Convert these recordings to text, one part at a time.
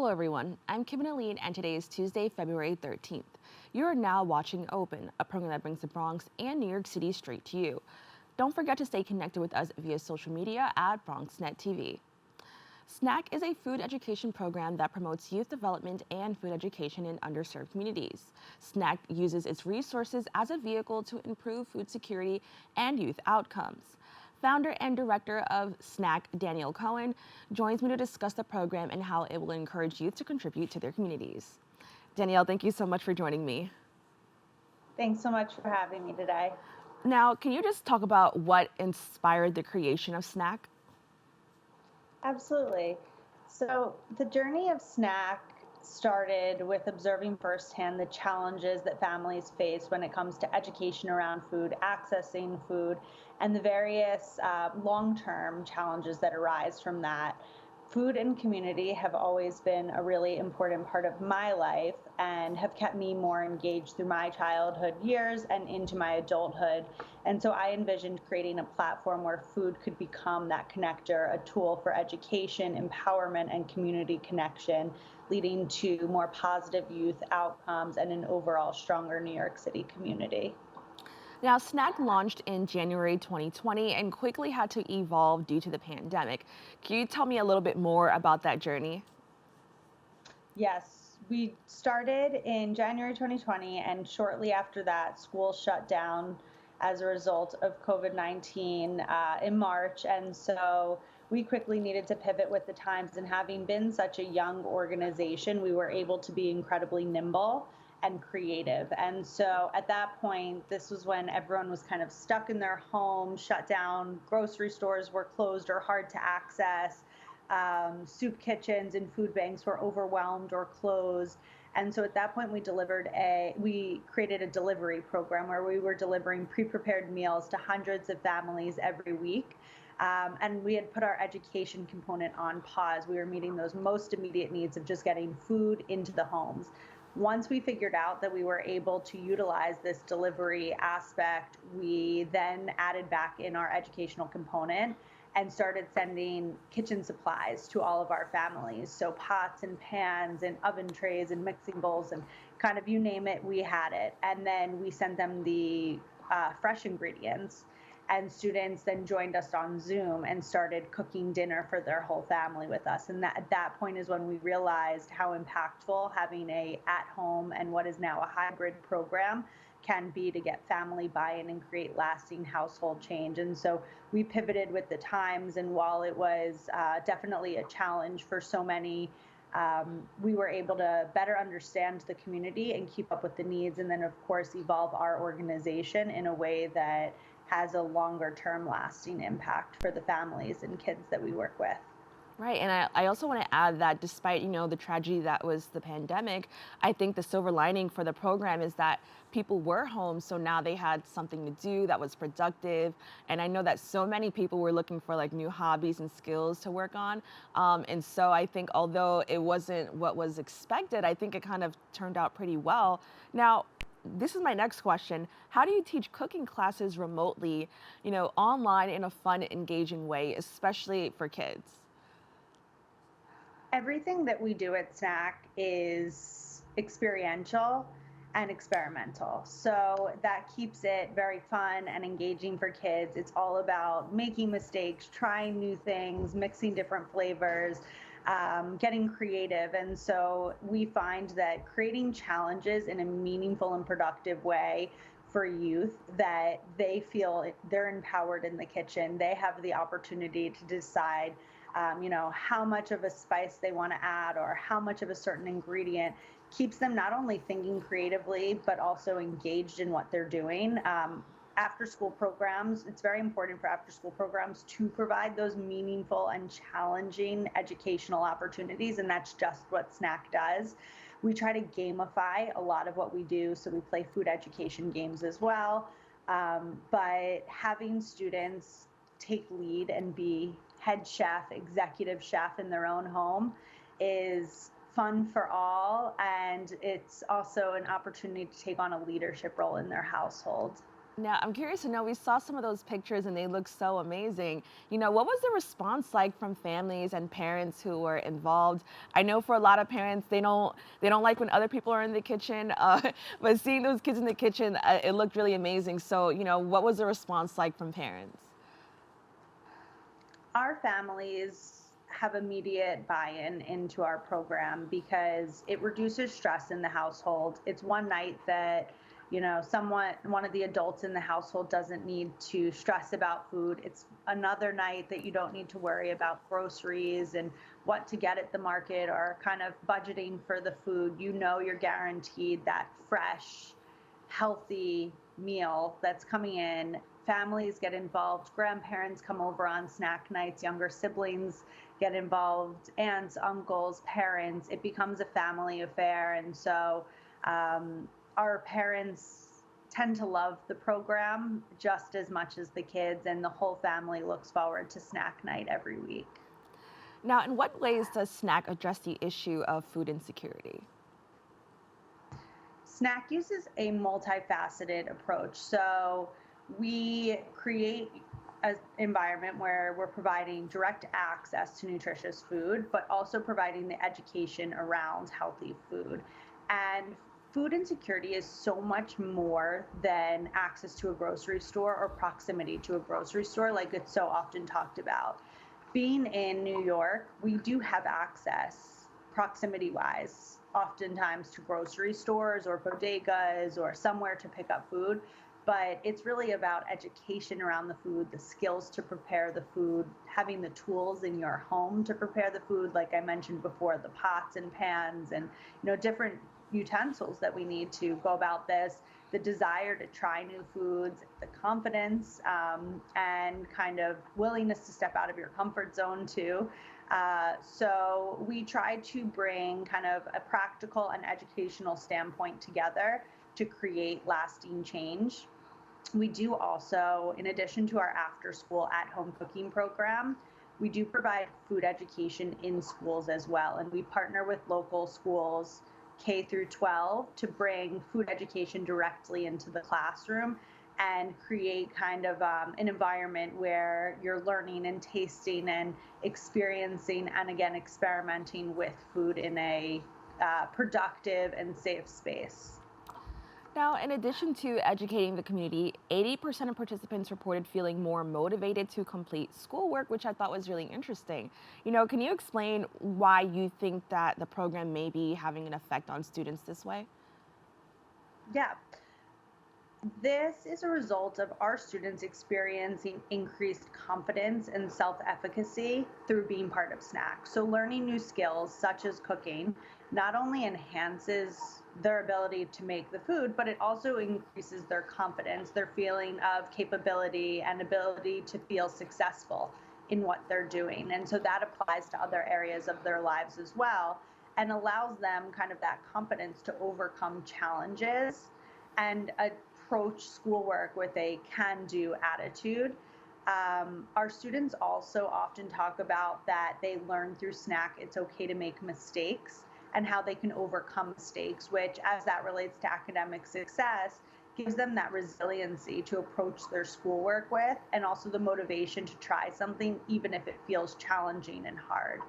Hello everyone, I'm Kibin Alleyne and today is Tuesday, February 13th. You are now watching Open, a program that brings the Bronx and New York City straight to you. Don't forget to stay connected with us via social media at BronxNet TV. SNACC is a food education program that promotes youth development and food education in underserved communities. SNACC uses its resources as a vehicle to improve food security and youth outcomes. Founder and Director of SNACC, Danielle Cohen, joins me to discuss the program and how it will encourage youth to contribute to their communities. Danielle, thank you so much for joining me. Thanks so much for having me today. Now, can you just talk about what inspired the creation of SNACC? Absolutely. So the journey of SNACC started with observing firsthand the challenges that families face when it comes to education around food, accessing food, and the various long-term challenges that arise from that. Food and community have always been a really important part of my life and have kept me more engaged through my childhood years and into my adulthood. And so I envisioned creating a platform where food could become that connector, a tool for education, empowerment, and community connection, leading to more positive youth outcomes and an overall stronger New York City community. Now, SNACC launched in January 2020 and quickly had to evolve due to the pandemic. Can you tell me a little bit more about that journey? Yes, we started in January 2020, and shortly after that, school shut down as a result of COVID-19 in March. And so we quickly needed to pivot with the times. And having been such a young organization, we were able to be incredibly nimble and creative. And so at that point, this was when everyone was kind of stuck in their home, shut down, grocery stores were closed or hard to access. Soup kitchens and food banks were overwhelmed or closed. And so at that point, we created a delivery program where we were delivering pre-prepared meals to hundreds of families every week. And we had put our education component on pause. We were meeting those most immediate needs of just getting food into the homes. Once we figured out that we were able to utilize this delivery aspect, we then added back in our educational component and started sending kitchen supplies to all of our families. So pots and pans and oven trays and mixing bowls and kind of you name it, we had it. And then we sent them the fresh ingredients. And students then joined us on Zoom and started cooking dinner for their whole family with us. And at that point is when we realized how impactful having a at-home and what is now a hybrid program can be to get family buy-in and create lasting household change. And so we pivoted with the times, and while it was definitely a challenge for so many, we were able to better understand the community and keep up with the needs, and then of course evolve our organization in a way that has a longer term lasting impact for the families and kids that we work with. Right, and I also want to add that despite, the tragedy that was the pandemic, I think the silver lining for the program is that people were home, so now they had something to do that was productive. And I know that so many people were looking for like new hobbies and skills to work on. And so I think although it wasn't what was expected, I think it kind of turned out pretty well. Now, this is my next question. How do you teach cooking classes remotely, online in a fun, engaging way, especially for kids? Everything that we do at SNACC is experiential and experimental. So that keeps it very fun and engaging for kids. It's all about making mistakes, trying new things, mixing different flavors, getting creative. And so we find that creating challenges in a meaningful and productive way for youth, that they feel they're empowered in the kitchen. They have the opportunity to decide how much of a spice they want to add or how much of a certain ingredient, keeps them not only thinking creatively, but also engaged in what they're doing. After school programs, it's very important for after school programs to provide those meaningful and challenging educational opportunities. And that's just what SNACC does. We try to gamify a lot of what we do. So we play food education games as well. But having students take lead and be head chef, executive chef in their own home is fun for all. And it's also an opportunity to take on a leadership role in their household. Now, I'm curious to know, we saw some of those pictures and they look so amazing. What was the response like from families and parents who were involved? I know for a lot of parents, they don't like when other people are in the kitchen, but seeing those kids in the kitchen, it looked really amazing. So, what was the response like from parents? Our families have immediate buy-in into our program because it reduces stress in the household. It's one night that, one of the adults in the household doesn't need to stress about food. It's another night that you don't need to worry about groceries and what to get at the market or kind of budgeting for the food. You're guaranteed that fresh, healthy meal that's coming in. Families get involved, grandparents come over on snack nights, younger siblings get involved, aunts, uncles, parents. It becomes a family affair. And so our parents tend to love the program just as much as the kids, and the whole family looks forward to snack night every week. Now, in what ways does SNACC address the issue of food insecurity? SNACC uses a multifaceted approach. So we create an environment where we're providing direct access to nutritious food, but also providing the education around healthy food. And food insecurity is so much more than access to a grocery store or proximity to a grocery store, like it's so often talked about. Being in New York, we do have access proximity wise, oftentimes to grocery stores or bodegas or somewhere to pick up food. But it's really about education around the food, the skills to prepare the food, having the tools in your home to prepare the food, like I mentioned before, the pots and pans and different utensils that we need to go about this, the desire to try new foods, the confidence, and kind of willingness to step out of your comfort zone too. So we try to bring kind of a practical and educational standpoint together to create lasting change. We do also, in addition to our after school at home cooking program, we do provide food education in schools as well. And we partner with local schools K through 12 to bring food education directly into the classroom and create kind of an environment where you're learning and tasting and experiencing and again experimenting with food in a productive and safe space. Now, in addition to educating the community, 80% of participants reported feeling more motivated to complete schoolwork, which I thought was really interesting. Can you explain why you think that the program may be having an effect on students this way? Yeah. This is a result of our students experiencing increased confidence and self-efficacy through being part of SNACC. So learning new skills such as cooking not only enhances their ability to make the food, but it also increases their confidence, their feeling of capability and ability to feel successful in what they're doing. And so that applies to other areas of their lives as well and allows them kind of that confidence to overcome challenges and approach schoolwork with a can-do attitude. Our students also often talk about that they learn through SNACC it's okay to make mistakes and how they can overcome mistakes, which as that relates to academic success, gives them that resiliency to approach their schoolwork with and also the motivation to try something even if it feels challenging and hard.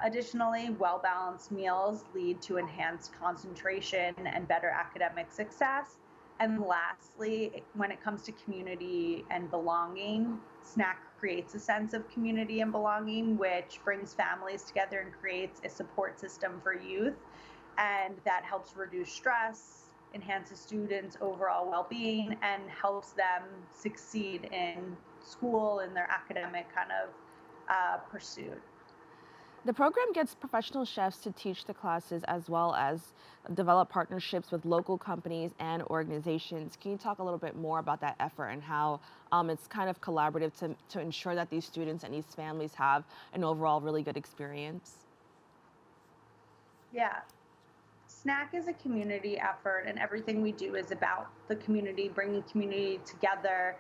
Additionally, well-balanced meals lead to enhanced concentration and better academic success. And lastly, when it comes to community and belonging, SNACC creates a sense of community and belonging, which brings families together and creates a support system for youth. And that helps reduce stress, enhances students' overall well-being, and helps them succeed in school in their academic kind of pursuit. The program gets professional chefs to teach the classes as well as develop partnerships with local companies and organizations. Can you talk a little bit more about that effort and how it's kind of collaborative to ensure that these students and these families have an overall really good experience? Yeah. SNACC is a community effort, and everything we do is about the community, bringing community together,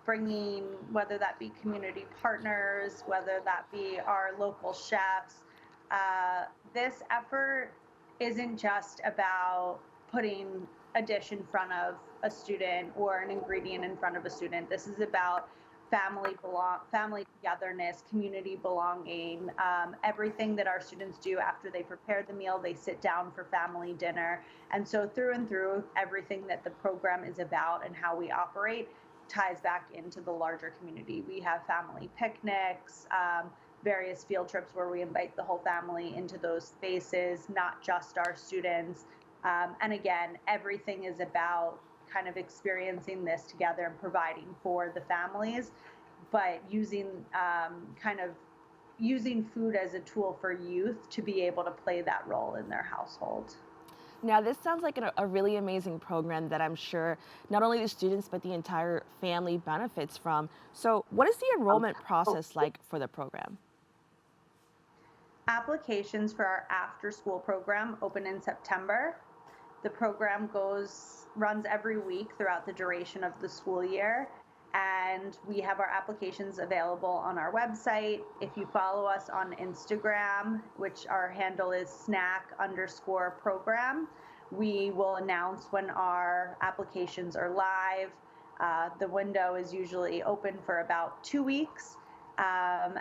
bringing whether that be community partners, whether that be our local chefs. This effort isn't just about putting a dish in front of a student or an ingredient in front of a student. This is about family togetherness, community belonging, everything that our students do after they prepare the meal, they sit down for family dinner. And so through and through, everything that the program is about and how we operate ties back into the larger community. We have family picnics, various field trips where we invite the whole family into those spaces, not just our students. And again, everything is about kind of experiencing this together and providing for the families, but using using food as a tool for youth to be able to play that role in their household. Now, this sounds like a really amazing program that I'm sure not only the students, but the entire family benefits from. So, what is the enrollment process like for the program? Applications for our after school program open in September. The program runs every week throughout the duration of the school year, and we have our applications available on our website. If you follow us on Instagram, which our handle is snack_program, we will announce when our applications are live. The window is usually open for about 2 weeks.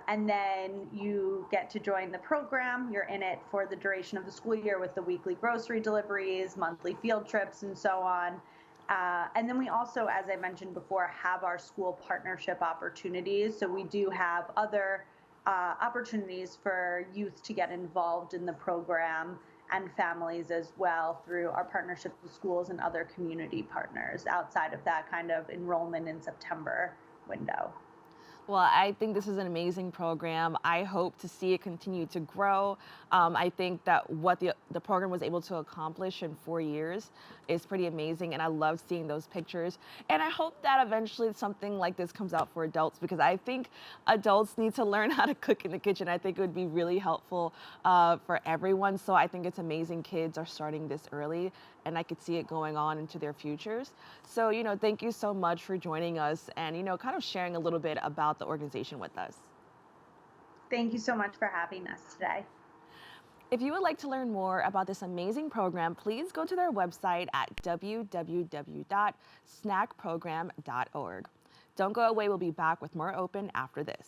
And then you get to join the program. You're in it for the duration of the school year with the weekly grocery deliveries, monthly field trips, and so on. And then we also, as I mentioned before, have our school partnership opportunities. So we do have other opportunities for youth to get involved in the program and families as well through our partnerships with schools and other community partners outside of that kind of enrollment in September window. Well, I think this is an amazing program. I hope to see it continue to grow. I think that what the program was able to accomplish in 4 years is pretty amazing, and I love seeing those pictures. And I hope that eventually something like this comes out for adults, because I think adults need to learn how to cook in the kitchen. I think it would be really helpful for everyone. So I think it's amazing kids are starting this early, and I could see it going on into their futures. So, thank you so much for joining us and, kind of sharing a little bit about the organization with us. Thank you so much for having us today. If you would like to learn more about this amazing program, please go to their website at www.snackprogram.org. Don't go away, we'll be back with more Open after this.